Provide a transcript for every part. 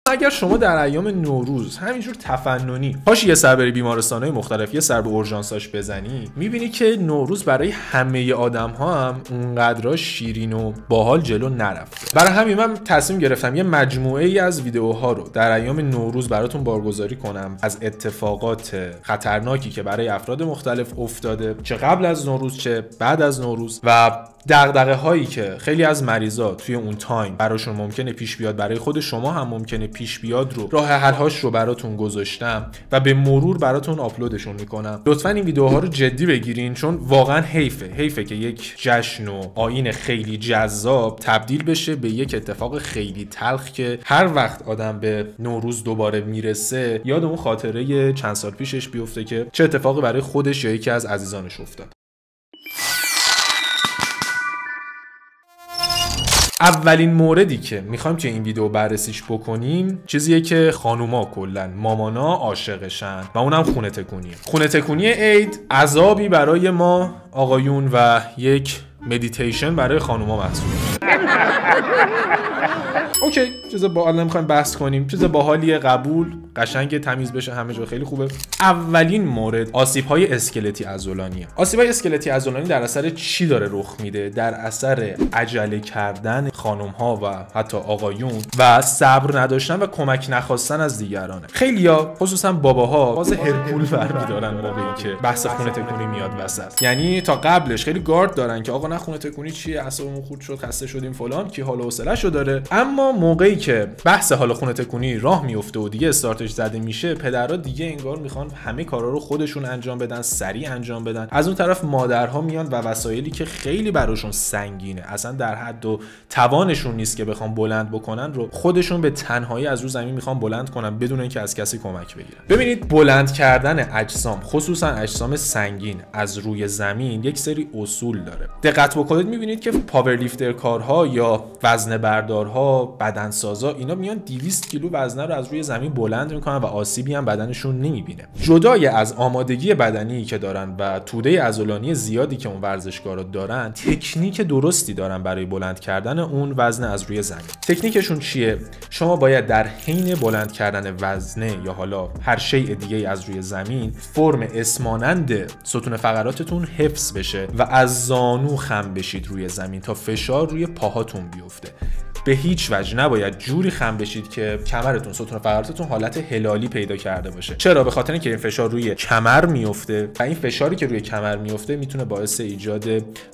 اگر شما در ایام نوروز همینجور تفننی پاشی یه سر بری بیمارستان‌های مختلف، یه سر به اورژانساش بزنی، میبینی که نوروز برای همه آدم‌ها هم اونقدر شیرین و باحال جلو نرفته. برای همین من تصمیم گرفتم یه مجموعه ای از ویدیوها رو در ایام نوروز براتون بارگذاری کنم از اتفاقات خطرناکی که برای افراد مختلف افتاده، چه قبل از نوروز چه بعد از نوروز، و دغدغه هایی که خیلی از مریضا توی اون تایم براشون ممکنه پیش بیاد، برای خود شما هم ممکنه پیش بیاد، رو راه حل هاش رو براتون گذاشتم و به مرور براتون آپلودشون میکنم. لطفاً این ویدیوها رو جدی بگیرین، چون واقعا حیفه که یک جشن و آیین خیلی جذاب تبدیل بشه به یک اتفاق خیلی تلخ که هر وقت آدم به نوروز دوباره میرسه یاد اون خاطره چند سال پیشش بیفته که چه اتفاقی برای خودش یا یکی از عزیزانش افتاد. اولین موردی که میخوایم توی این ویدیو بررسیش بکنیم چیزیه که خانوما کلن مامانا عاشقشن و اونم خونه تکونیه. خونه تکونی عید عذابی برای ما آقایون و یک مدیتیشن برای خانوما محسوب میشه. اوکی، چیز باحال نمیخوایم بحث کنیم، چیز باحالیه، قبول، قشنگ، تمیز بشه همه جا، خیلی خوبه. اولین مورد آسیب‌های اسکلتی عضلانیه. آسیب‌های اسکلتی عضلانی در اثر چی داره رخ میده؟ در اثر عجله کردن خانم‌ها و حتی آقایون و صبر نداشتن و کمک نخواستن از دیگرانه. خیلیا خصوصا باباها باز هرکول برمی‌دارن موقعی که بحث خونه تکونی میاد وسط. یعنی تا قبلش خیلی گارد دارن که آقا نه خونه تکونی چیه، اعصابمون خورد شد، خسته شدیم فلان، کی حال و حوصله‌شو داره. اما موقعی که بحث حالا خونه تکونی راه میفته و دیگه استارتش زده میشه، پدرها دیگه انگار میخوان همه کارا رو خودشون انجام بدن، سریع انجام بدن. از اون طرف مادرها میان و وسایلی که خیلی براشون سنگینه، اصلا در حد و توانشون نیست که بخوام بلند بکنن، رو خودشون به تنهایی از رو زمین میخوان بلند کنن بدون اینکه از کسی کمک بگیرن. ببینید، بلند کردن اجسام، خصوصا اجسام سنگین از روی زمین، یک سری اصول داره. دقت بکنید میبینید که پاورلیفتر کارها یا وزنه بردارها، بدنسازا، اینا میان 200 کیلو وزنه رو از روی زمین بلند میکنن و آسیبی هم بدنشون نمیبینه. جدای از آمادگی بدنی که دارن و توده عضلانی زیادی که اون ورزشکارا دارن، تکنیک درستی دارن برای بلند کردن اون وزنه از روی زمین. تکنیکشون چیه؟ شما باید در حین بلند کردن وزنه یا حالا هر شیء دیگه از روی زمین، فرم اسمانند ستون فقراتتون حفظ بشه و از زانو خم بشید روی زمین تا فشار روی پاهاتون بیفته. به هیچ وجه نباید جوری خم بشید که کمرتون، ستون فقراتتون حالت هلالی پیدا کرده باشه. چرا؟ به خاطر اینکه این فشار روی کمر میفته و این فشاری که روی کمر میفته میتونه باعث ایجاد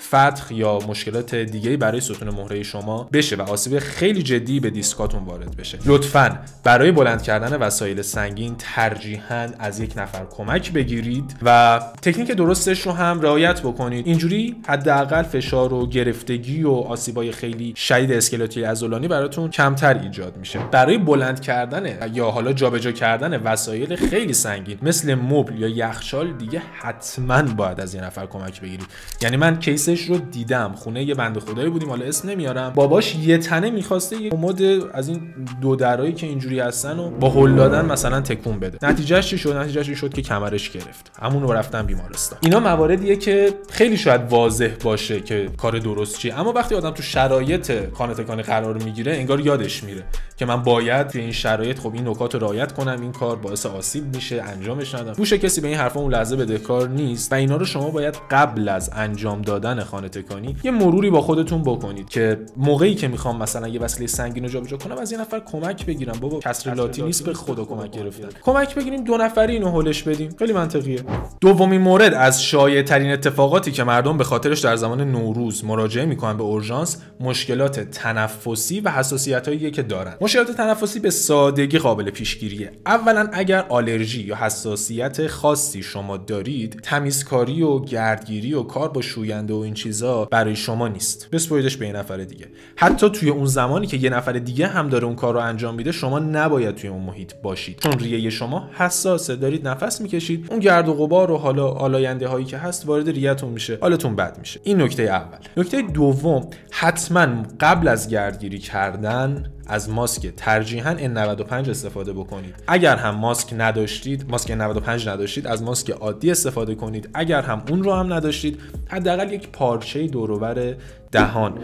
فتق یا مشکلات دیگه‌ای برای ستون مهره شما بشه و آسیب خیلی جدی به دیسکاتون وارد بشه. لطفاً برای بلند کردن وسایل سنگین ترجیحاً از یک نفر کمک بگیرید و تکنیک درستش رو هم رعایت بکنید. اینجوری حداقل فشار و گرفتگی و آسیبای خیلی شدید اسکلتی عضلانی براتون کمتر ایجاد میشه. برای بلند کردن یا حالا جابجا کردن وسایل خیلی سنگین مثل مبل یا یخچال دیگه حتما باید از یه نفر کمک بگیرید. یعنی من کیسش رو دیدم، خونه یه بنده خدایی بودیم، حالا اسم نمیارم، باباش یه تنه میخواسته یه کمد از این دو درایی که اینجوری هستن و با هل دادن مثلا تکون بده. نتیجهش چی شد؟ نتیجهش این شد که کمرش گرفت، همون رو رفتن بیمارستان. اینا مواردیه که خیلی شاید واضح باشه که کار درست چیه، اما وقتی آدم تو شرایط خانه تکانی قرار میگیره انگار یادش میره که من باید توی این شرایط خب این نکات رو رعایت کنم، این کار باعث آسیب میشه، انجامش ندم. گوش کسی به این حرفا اون لحظه بدهکار نیست و اینا رو شما باید قبل از انجام دادن خانه تکانی یه مروری با خودتون بکنید که موقعی که میخوام مثلا یه وسیله سنگین رو جابجا کنم از یه نفر کمک بگیرم. بابا کسر لاتی نیست به خدا کمک گرفتن، کمک بگیریم، دو نفری اینو هولش بدیم، خیلی منطقیه. دومین مورد از شایع ترین اتفاقاتی که مردم به خاطرش در زمان نوروز مراجعه میکنن به اورژانس، مشکلات تنفسی و حساسیتایی که دارن. مشکلات تنفسی به سادگی قابل پیشگیریه. اولا اگر آلرژی یا حساسیت خاصی شما دارید، تمیزکاری و گردگیری و کار با شوینده و این چیزا برای شما نیست. بسپریدش به یه نفر دیگه. حتی توی اون زمانی که یه نفر دیگه هم داره اون کار رو انجام میده، شما نباید توی اون محیط باشید، چون ریه شما حساسه، دارید نفس میکشید، اون گرد و غبار و حالا آلاینده هایی که هست وارد ریه‌تون میشه، حالتون بد میشه. این نکته اول. نکته دوم، حتما قبل از گردگیری کردن از ماسک ترجیحاً N95 استفاده بکنید. اگر هم ماسک نداشتید، ماسک N95 نداشتید، از ماسک عادی استفاده کنید. اگر هم اون رو هم نداشتید، حداقل یک پارچه دور و بر دهان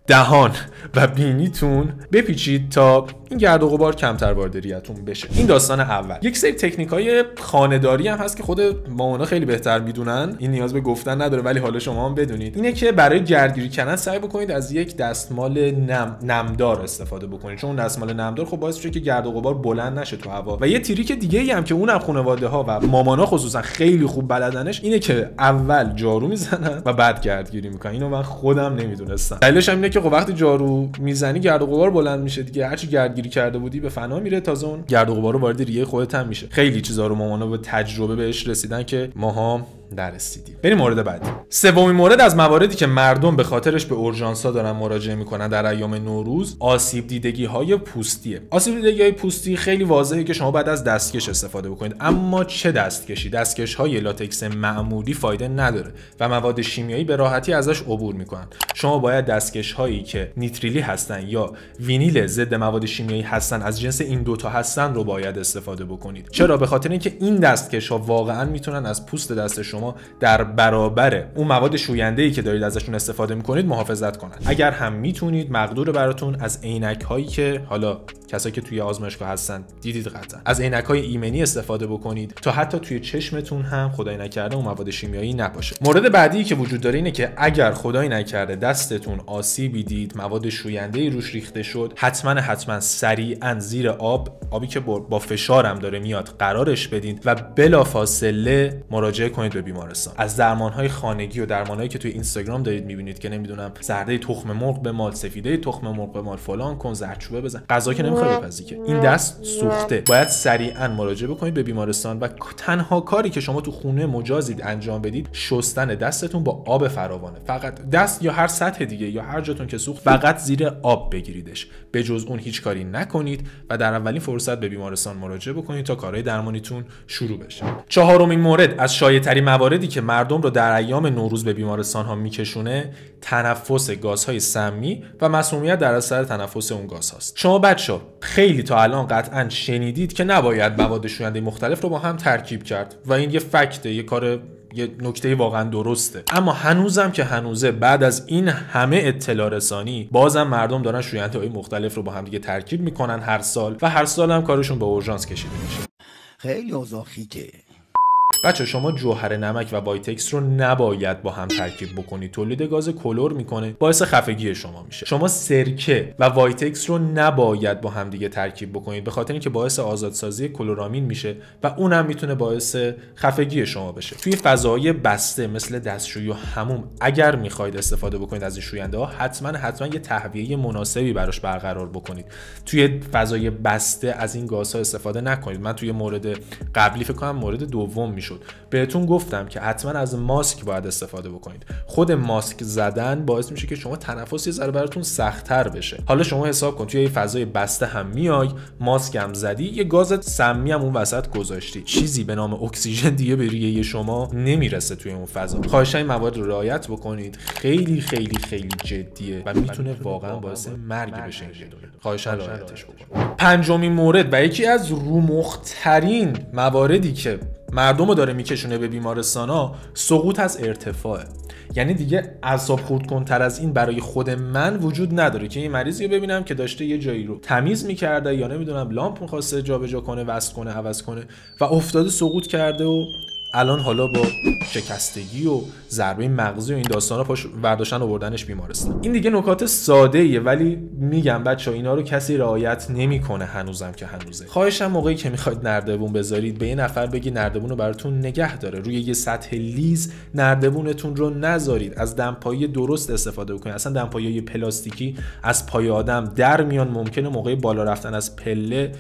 دهان و بینیتون بپیچید تا این گرد و غبار کمتر وارد ریه‌تون بشه. این داستان اول. یک سری تکنیک‌های خانه‌داری هم هست که خود مامانا خیلی بهتر میدونن، این نیاز به گفتن نداره، ولی حالا شما هم بدونید. اینه که برای گردگیری کردن سعی بکنید از یک دستمال نمدار استفاده بکنید، چون دستمال نمدار خب باعث میشه که گرد و غبار بلند نشه تو هوا. و یه تریک دیگه‌ای هم که اونم خانواده‌ها و مامانا خصوصا خیلی خوب بلدنش اینه که اول جارو میزنن و بعد گردگیری میکنن. اینو من خودم نمیدونستم. دلیلش هم اینه که خب وقتی جارو میزنی گرد و غبار بلند میشه دیگه، هرچی گردگیری کرده بودی به فنا میره، تازه اون گرد و غبار رو وارد ریه خودت هم میشه. خیلی چیزا رو مامانا به تجربه بهش رسیدن که ماها نرسیدیم. بریم مورد بعدی. سومین مورد از مواردی که مردم به خاطرش به اورژانس‌ها دارن مراجعه میکنن در ایام نوروز، آسیب دیدگی‌های پوستیه. آسیب دیدگی‌های پوستی خیلی واضحه که شما بعد از دستکش استفاده بکنید، اما چه دستکشی؟ دستکش‌های لاتکس معمولی فایده نداره و مواد شیمیایی به راحتی ازش عبور میکنن. شما باید دستکش‌هایی که نیتریلی هستن یا وینیل ضد مواد شیمیایی هستن، از جنس این دوتا هستن رو باید استفاده بکنید. چرا؟ به خاطر اینکه این دستکش‌ها واقعا میتونن از پوست دست شما در برابر اون مواد شوینده‌ای که دارید ازشون استفاده میکنید محافظت کنن. اگر هم میتونید مقدور براتون از عینک‌هایی که حالا کسایی که توی آزمایشگاه هستن دیدید قطعا، از عینک‌های ایمنی استفاده بکنید تا حتی توی چشمتون هم خدای نکرده اون مواد شیمیایی نباشه. مورد بعدی که وجود داره اینه که اگر خدای نکرده دستتون آسیبی دید، مواد شوینده‌ای روش ریخته شد، حتما سریعا زیر آبی که با فشار هم داره میاد قرارش بدین و بلافاصله مراجعه کنید به بیمارستان. از درمان‌های خانگی و درمان‌هایی که توی اینستاگرام دارید می‌بینید که نمیدونم زرده تخم مرغ بمال، سفیده تخم مرغ بمال، فلان کن، زردچوبه بزن، غذا که نمی‌خوای بپزی که این دست سوخته، باید سریعا مراجعه بکنید به بیمارستان و تنها کاری که شما تو خونه مجازید انجام بدید شستن دستتون با آب فراوانه. فقط دست یا هر سطح دیگه یا هر جاتون که سوخت فقط زیر آب بگیریدش، به جز اون هیچ کاری نکنید و در اولین فرصت به بیمارستان مراجعه بکنید تا کارهای درمانیتون شروع بشه. چهارمین مورد از شایع‌ترین مواردی که مردم رو در ایام نوروز به بیمارستان ها میکشونه، تنفس گازهای سمی و مسمومیت در اثر تنفس اون گاز هاست. شما بچه‌ها خیلی تا الان قطعاً شنیدید که نباید مواد شوینده مختلف رو با هم ترکیب کرد و این یه فکته، یه نکته واقعا درسته. اما هنوزم که هنوزه بعد از این همه اطلاع رسانی بازم مردم دارن شوینده‌های مختلف رو با هم دیگه ترکیب میکنن هر سال و هر سال هم کارشون به اورژانس کشیده میشه. خیلی اوضاع خیته. بچه شما جوهر نمک و وایتکس رو نباید با هم ترکیب بکنید، تولید گاز کلور میکنه، باعث خفگی شما میشه. شما سرکه و وایتکس رو نباید با هم دیگه ترکیب بکنید، به خاطر اینکه باعث آزادسازی کلورامین میشه و اونم میتونه باعث خفگی شما بشه. توی فضای بسته مثل دستشویی و حموم اگر میخواید استفاده بکنید از این شوینده ها، حتما یه تهویه مناسبی براش برقرار بکنید. توی فضای بسته از این گازها استفاده نکنید. من توی مورد قبلی فکر کنم مورد دوم میشد بهتون گفتم که حتما از ماسک باید استفاده بکنید. خود ماسک زدن باعث میشه که شما تنفس یه ذره براتون سخت‌تر بشه. حالا شما حساب کن توی یه فضای بسته هم میای، ماسک هم زدی، یه گاز سمی هم اون وسط گذاشتی، چیزی به نام اکسیژن دیگه به ریه شما نمیرسه توی اون فضا. خواهشاً این مواد رو رعایت بکنید، خیلی جدیه و میتونه واقعا باعث مرگ بشه این بدون. خواهشاً رعایتش بکنید. پنجمین مورد و یکی از رومخترین مواردی که مردم رو داره میکشونه به بیمارستانا، سقوط از ارتفاعه. یعنی دیگه اعصاب خورد کن‌تر از این برای خود من وجود نداره که این مریضی رو ببینم که داشته یه جایی رو تمیز میکرده یا نمیدونم لامپ می‌خواسته جابجا کنه، وصل کنه، عوض کنه و افتاده سقوط کرده و الان حالا با شکستگی و ضربه مغزی و این داستانا پاش برداشتن آوردنش بیمارستان. این دیگه نکات ساده ایه، ولی میگم بچه‌ها اینا رو کسی رعایت نمیکنه هنوزم که هنوزه. خواهشم موقعی که میخواید نردبون بذارید به یه نفر بگی نردبون رو براتون نگه داره، روی یه سطح لیز نردبونتون رو نذارید، از دمپایی درست استفاده بکنید. اصلا دمپایی پلاستیکی از پای آدم در میان، ممکنه موقع بالا رفتن از پله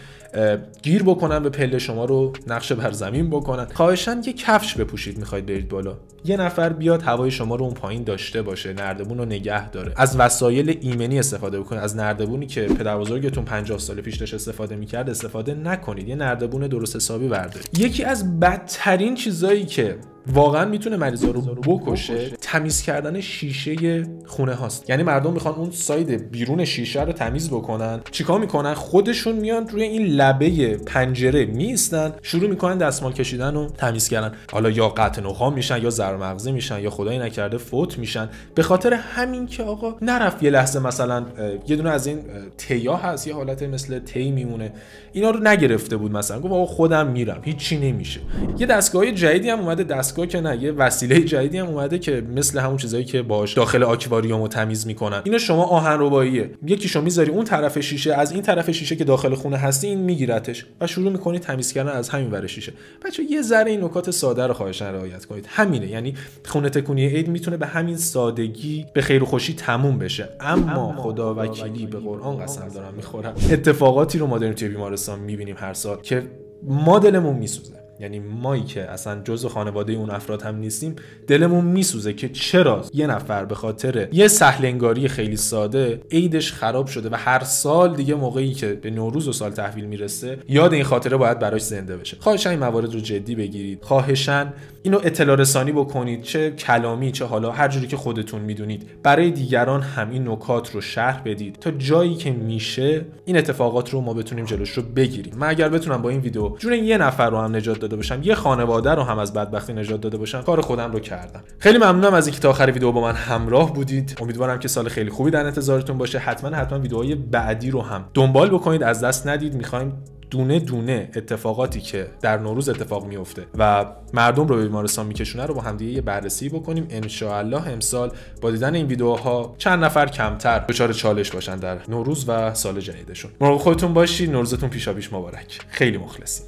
گیر بکنن به پله شما رو نقش بر زمین بکنن. خواهشاً یه کفش بپوشید میخواید برید بالا، یه نفر بیاد هوای شما رو اون پایین داشته باشه، نردبون رو نگه داره. از وسایل ایمنی استفاده بکنید. از نردبونی که پدربزرگتون 50 سال پیش داشت استفاده میکرد استفاده نکنید، یه نردبون درست حسابی بردارید. یکی از بدترین چیزایی که واقعا میتونه مریضا رو بکشه تمیز کردن شیشه خونه هاست. یعنی مردم میخوان اون ساید بیرون شیشه رو تمیز بکنن، چیکار میکنن؟ خودشون میان روی این لبه پنجره میستن، شروع میکنن دستمال کشیدن و تمیز کردن. حالا یا قطع نخام میشن یا ضرر مغزی میشن یا خدای نکرده فوت میشن، به خاطر همین که آقا نرفت یه لحظه مثلا یه دونه از این تیا هست، یه حالت مثل تی میمونه، اینا رو نگرفته بود، مثلا گفت آقا خودم میرم هیچی نمیشه. یه دستگاه جدیدی هم اومده، دستگاه که نه، یه وسیله جدیدی هم اومده که مثل همون چیزایی که باهاش داخل آکواریومو تمیز میکنن. اینا شما آهن رباییه، یکیشو میذاری اون طرف شیشه، از این طرف شیشه که داخل خونه هستی این میگیرتش و شروع میکنی تمیز کردن از همین ور شیشه. بچا یه ذره این نکات ساده رو خواهشاً رعایت کنید. همینه، یعنی خونه تکونی عید میتونه به همین سادگی به خیر و خوشی تموم بشه. اما خدا وکیلی به قرآن قسم دارم میخورم، اتفاقاتی رو ما داریم توی بیمارستان میبینیم هر سال که ما دلمون میسوزه. یعنی مایی که اصلا جزء خانواده اون افراد هم نیستیم دلمون میسوزه که چرا یه نفر به خاطر یه سهلنگاری خیلی ساده عیدش خراب شده و هر سال دیگه موقعی که به نوروز و سال تحویل میرسه یاد این خاطره باید براش زنده بشه. خواهشاً این موارد رو جدی بگیرید، خواهشاً اینو اطلاع رسانی بکنید، چه کلامی چه حالا هر جوری که خودتون میدونید، برای دیگران هم این نکات رو شرح بدید تا جایی که میشه این اتفاقات رو ما بتونیم جلوش رو بگیریم. من اگر بتونم با این ویدیو جون یه نفر رو هم نجات داده باشم، یه خانواده رو هم از بدبختی نجات داده باشم، کار خودم رو کردم. خیلی ممنونم از اینکه تا آخر ویدیو با من همراه بودید. امیدوارم که سال خیلی خوبی در انتظارتون باشه. حتما ویدیوهای بعدی رو هم دنبال بکنید، از دست ندید. میخوایم دونه دونه اتفاقاتی که در نوروز اتفاق میفته و مردم رو به بیمارستان میکشونه رو با هم دیگه یه بررسی بکنیم. ان شاء الله امسال با دیدن این ویدیوها چند نفر کمتر دچار چالش باشن در نوروز و سال جدیدشون. مراقب خودتون باشید. نوروزتون پیشاپیش مبارک. خیلی مخلصیم.